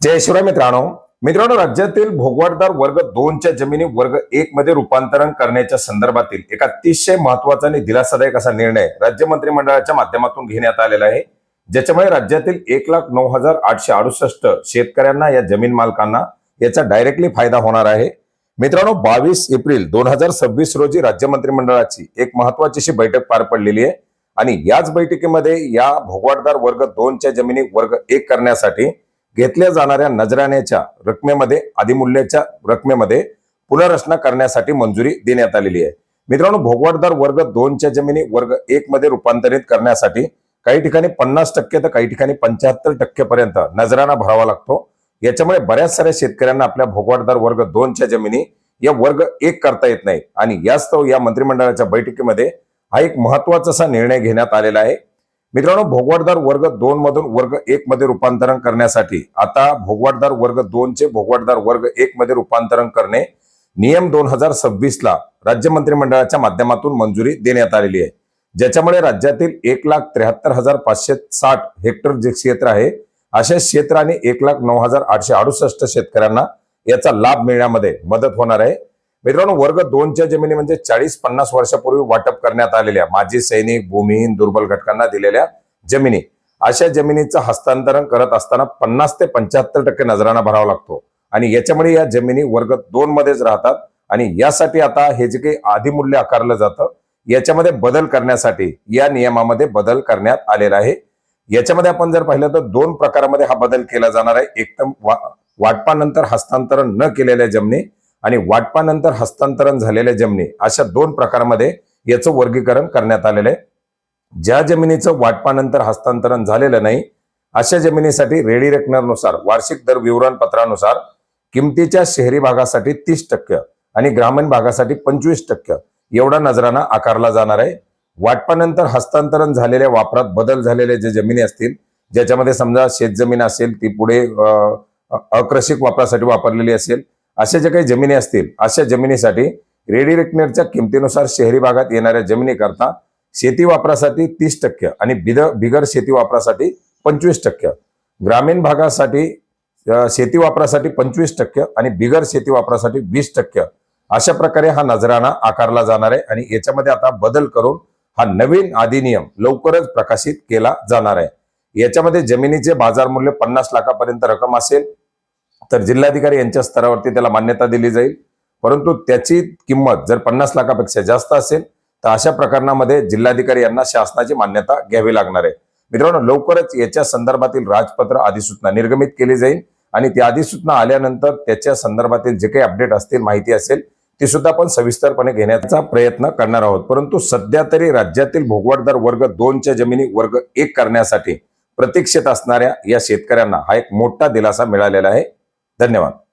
जय शिवराय मित्रांनो, राज्यातील भोगवाटदार वर्ग 2 च्या जमिनी वर्ग 1 मध्ये रूपांतरण करण्याच्या संदर्भातील एक अतिशय महत्त्वाचा आणि दिलासादायक असा निर्णय राज्य मंत्रिमंडळाच्या माध्यमातून घेण्यात आलेला आहे, ज्याच्यामुळे राज्यातील 1,09,868 शेतकऱ्यांना या जमीन मालकांना याचा डायरेक्टली फायदा होणार आहे। मित्रांनो, 22 एप्रिल 2026 रोजी राज्य मंत्रिमंडळाची एक महत्त्वाची अशी बैठक पार पडलेली आहे आणि याच बैठकीमध्ये या भोगवाटदार वर्ग 2 च्या जमिनी वर्ग 1 करण्यासाठी घेतल्या जाणाऱ्या नजराण्याच्या रकमेमध्ये अधिमूल्याच्या रकमेमध्ये पुनर्रचना करण्यासाठी मंजुरी देण्यात आलेली आहे। मित्रांनो, भोगवाटदार वर्ग 2 च्या जमिनी वर्ग 1 मध्ये रूपांतरित करण्यासाठी काही ठिकाणी 50% तर काही ठिकाणी 75% पर्यंत नजराणा भरावा लागतो। याच्यामुळे बऱ्याच साऱ्या शेतकऱ्यांना आपल्या भोगवाटदार वर्ग 2 च्या जमिनी या वर्ग 1 करता येत नाही आणि यास्तव या मंत्रिमंडळाच्या बैठकीमध्ये हा एक महत्त्वाचा असा निर्णय घेण्यात आलेला आहे। मित्रांनो, भोगवाटदार वर्ग 2 मधून वर्ग 1 मध्ये रूपांतरण करण्यासाठी आता भोगवाटदार वर्ग 2 चे भोगवाटदार वर्ग 1 मध्ये रूपांतरण करणे नियम 2026 ला राज्य मंत्रिमंडळाच्या माध्यमातून मंजुरी देण्यात आलेली आहे, ज्याच्यामुळे राज्यातील 1,73,560 हेक्टर जे क्षेत्र आहे अशा क्षेत्र आणि 1,09,868 शेतकऱ्यांना याचा लाभ मिळण्यामध्ये मदत होणार आहे। मित्रांनो, वर्ग 2 च्या जमिनी म्हणजे 40-50 वर्षापूर्वी वाटप करण्यात आलेल्या माजी सैनिक, भूमिहीन, दुर्बल घटकांना दिलेल्या जमिनी, अशा जमिनीचं हस्तांतरण करत असताना 50 ते 75% नजराणा भरावा लागतो आणि याच्यामुळे या जमिनी वर्ग 2 मध्येच राहतात आणि यासाठी आता हे जे काही अधिमूल्य आकारलं जातं याच्यामध्ये बदल करण्यासाठी या नियमामध्ये बदल करण्यात आलेला आहे। याच्यामध्ये आपण जर पाहिलं तर 2 प्रकारामध्ये हा बदल केला जाणार आहे। एकदम वाटपानंतर हस्तांतरण न केलेल्या जमिनी आणि वाटपानंतर हस्तांतरण झालेल्या जमिनी अशा 2 प्रकारामध्ये याचं वर्गीकरण करण्यात आलेलं आहे। ज्या जमिनीचं वाटपानंतर हस्तांतरण झालेलं नाही अशा जमिनीसाठी रेडी रेकनरनुसार वार्षिक दर विवरण पत्रानुसार किमतीच्या शहरी भागासाठी 30% आणि ग्रामीण भागासाठी 25% एवढा नजराणा आकारला जाणार आहे। वाटपानंतर हस्तांतरण झालेल्या वापरात बदल झालेल्या जे जमिनी असतील, ज्याच्यामध्ये समजा शेतजमीन असेल ती पुढे अकृषिक वापरासाठी वापरलेली असेल, अशा जे काही जमिनी असतील अशा जमिनीसाठी रेडी रेकनरच्या किमतीनुसार शहरी भागात येणाऱ्या जमिनी करता शेती वापरासाठी 30% आणि बिगर शेती वापरासाठी 25%, ग्रामीण भागासाठी शेती वापरासाठी 25% आणि बिगर शेती वापरासाठी 20% अशा प्रकारे हा नजराणा आकारला जाणार आहे आणि याच्यामध्ये आता बदल करून हा नवीन अधिनियम लवकरच प्रकाशित केला जाणार आहे। याच्यामध्ये जमिनीचे बाजार मूल्य 50 लाखापर्यंत रक्कम असेल तर जिल्हाधिकारी यांच्या स्तरावरती त्याला मान्यता दिली जाईल, परंतु त्याची किंमत जर 50 लाखापेक्षा जास्त असेल तर अशा प्रकरणामध्ये जिल्हाधिकारी यांना शासनाची मान्यता घ्यावी लागणार आहे। मित्रांनो, लवकरच याच्या संदर्भातील राजपत्र अधिसूचना निर्गमित केली जाईल आणि ती अधिसूचना आल्यानंतर त्याच्या संदर्भातील जे काही अपडेट असतील, माहिती असेल, ती सुद्धा आपण सविस्तरपणे घेण्याचा प्रयत्न करणार आहोत। परंतु सध्या तरी राज्यातील भोगवाटदार वर्ग 2 च्या जमिनी वर्ग 1 करण्यासाठी प्रतीक्षेत असणाऱ्या या शेतकऱ्यांना हा एक मोठा दिलासा मिळालेला आहे। धन्यवाद।